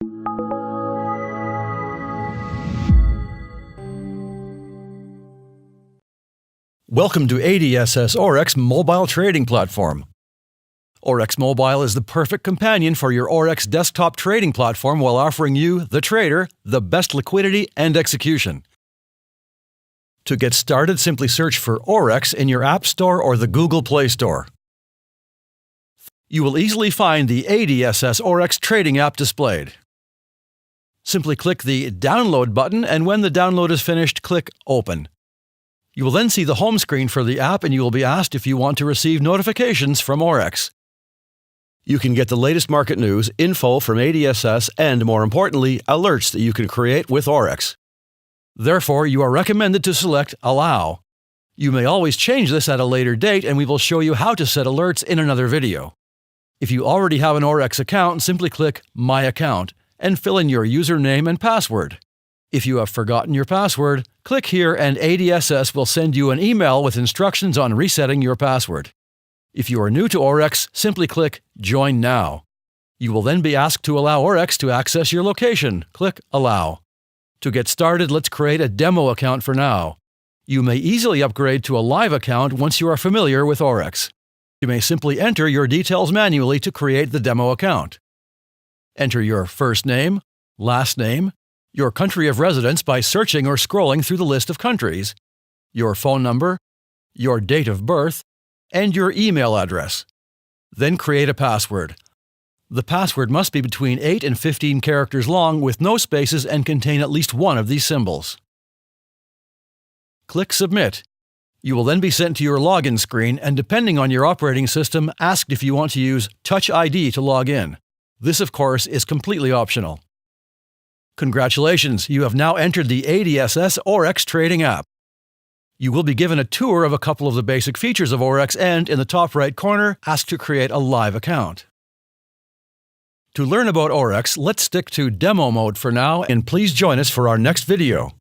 Welcome to ADSS OREX mobile trading platform. OREX Mobile is the perfect companion for your OREX desktop trading platform while offering you, the trader, the best liquidity and execution. To get started, simply search for OREX in your App Store or the Google Play Store. You will easily find the ADSS OREX trading app displayed. Simply click the Download button, and when the download is finished, click Open. You will then see the home screen for the app, and you will be asked if you want to receive notifications from OREX. You can get the latest market news, info from ADSS, and more importantly, alerts that you can create with OREX. Therefore, you are recommended to select Allow. You may always change this at a later date, and we will show you how to set alerts in another video. If you already have an OREX account, simply click My Account and fill in your username and password. If you have forgotten your password, click here and ADSS will send you an email with instructions on resetting your password. If you are new to OREX, simply click Join Now. You will then be asked to allow OREX to access your location. Click Allow. To get started, let's create a demo account for now. You may easily upgrade to a live account once you are familiar with OREX. You may simply enter your details manually to create the demo account. Enter your first name, last name, your country of residence by searching or scrolling through the list of countries, your phone number, your date of birth, and your email address. Then create a password. The password must be between 8 and 15 characters long with no spaces and contain at least one of these symbols. Click Submit. You will then be sent to your login screen and, depending on your operating system, asked if you want to use Touch ID to log in. This, of course, is completely optional. Congratulations, you have now entered the ADSS OREX trading app. You will be given a tour of a couple of the basic features of OREX and, in the top right corner, asked to create a live account. To learn about OREX, let's stick to demo mode for now, and please join us for our next video.